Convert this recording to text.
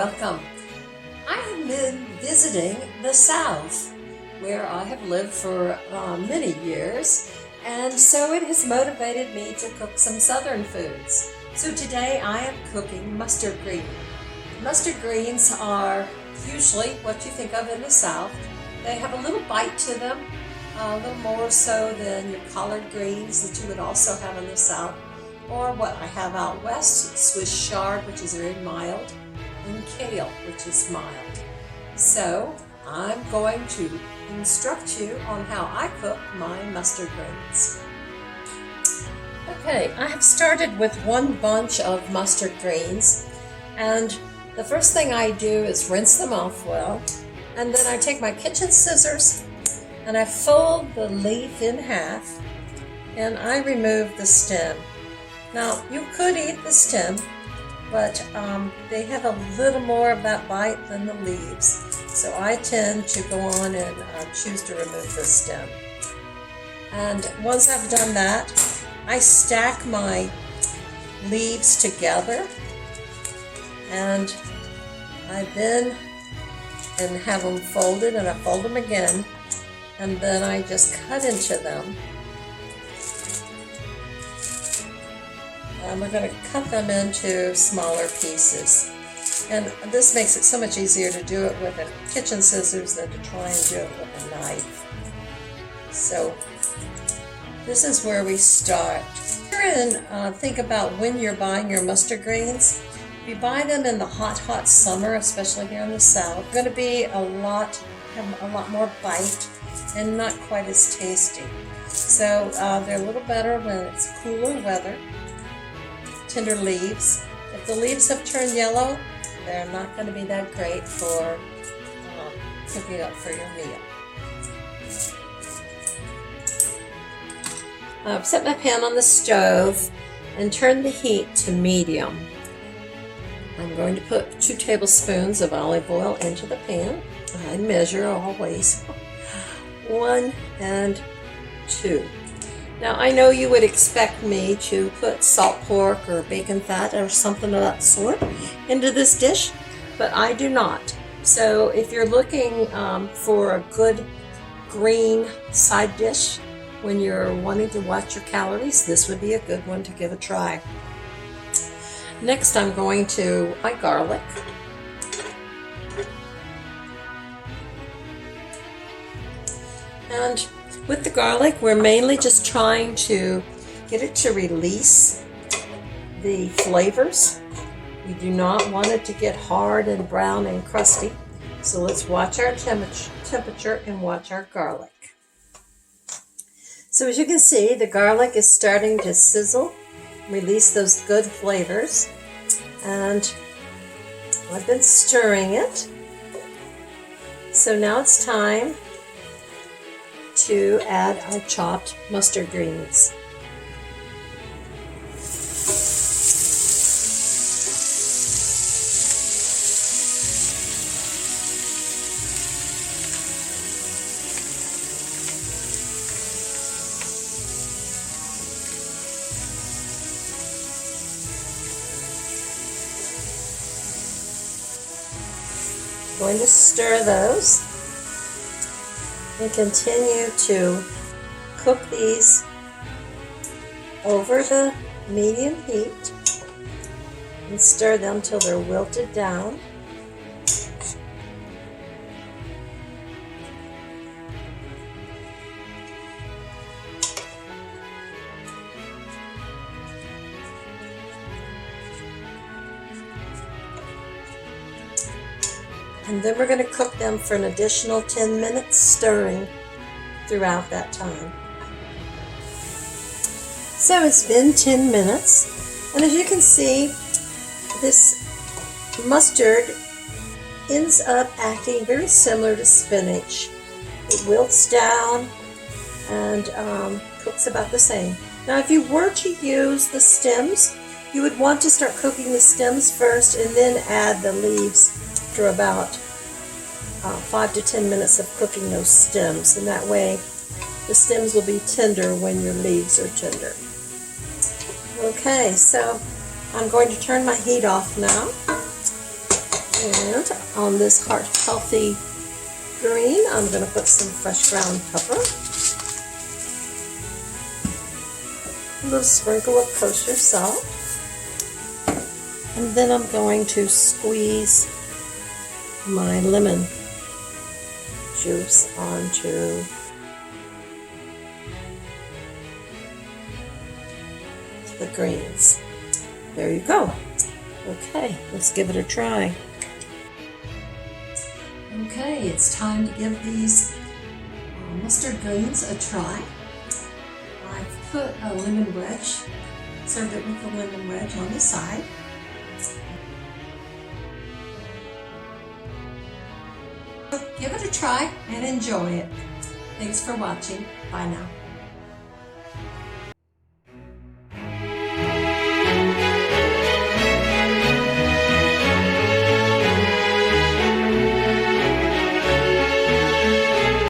welcome. I have been visiting the South, where I have lived for many years, and so it has motivated me to cook some Southern foods. So today I am cooking mustard greens. Mustard greens are usually what you think of in the South. They have a little bite to them, a little more so than your collard greens that you would also have in the South, or what I have out west, Swiss chard, which is very mild, and kale, which is mild. So I'm going to instruct you on how I cook my mustard greens. Okay, I have started with one bunch of mustard greens, and the first thing I do is rinse them off well, and then I take my kitchen scissors and I fold the leaf in half and I remove the stem. Now, you could eat the stem, but they have a little more of that bite than the leaves. So I tend to go on and choose to remove the stem. And once I've done that, I stack my leaves together, and I then have them folded, and I fold them again, and then I just cut into them. And we're going to cut them into smaller pieces. And this makes it so much easier to do it with a kitchen scissors than to try and do it with a knife. So this is where we start. And think about when you're buying your mustard greens. If you buy them in the hot summer, especially here in the South, they're going to be have a lot more bite and not quite as tasty. So they're a little better when it's cooler weather. Tender leaves. If the leaves have turned yellow, they're not going to be that great for cooking up for your meal. I've set my pan on the stove and turn the heat to medium. I'm going to put 2 tablespoons of olive oil into the pan. I measure always 1 and 2. Now, I know you would expect me to put salt pork or bacon fat or something of that sort into this dish, but I do not. So if you're looking for a good green side dish when you're wanting to watch your calories, this would be a good one to give a try. Next, I'm going to my garlic. And with the garlic, we're mainly just trying to get it to release the flavors. We do not want it to get hard and brown and crusty. So let's watch our temperature and watch our garlic. So as you can see, the garlic is starting to sizzle, release those good flavors. And I've been stirring it. So now it's time to add our chopped mustard greens. Going to stir those and continue to cook these over the medium heat and stir them till they're wilted down. And then we're going to cook them for an additional 10 minutes, stirring throughout that time. So it's been 10 minutes, and as you can see, this mustard ends up acting very similar to spinach. It wilts down and cooks about the same. Now, if you were to use the stems, you would want to start cooking the stems first and then add the leaves after about 5 to 10 minutes of cooking those stems, and that way the stems will be tender when your leaves are tender. Okay, so I'm going to turn my heat off now, And on this heart-healthy green, I'm going to put some fresh ground pepper, a little sprinkle of kosher salt, and then I'm going to squeeze my lemon juice onto the greens. There you go. Okay, let's give it a try. Okay, it's time to give these mustard greens a try. I've put a lemon wedge, served it with a lemon wedge on the side. Give it a try and enjoy it. Thanks for watching. Bye now.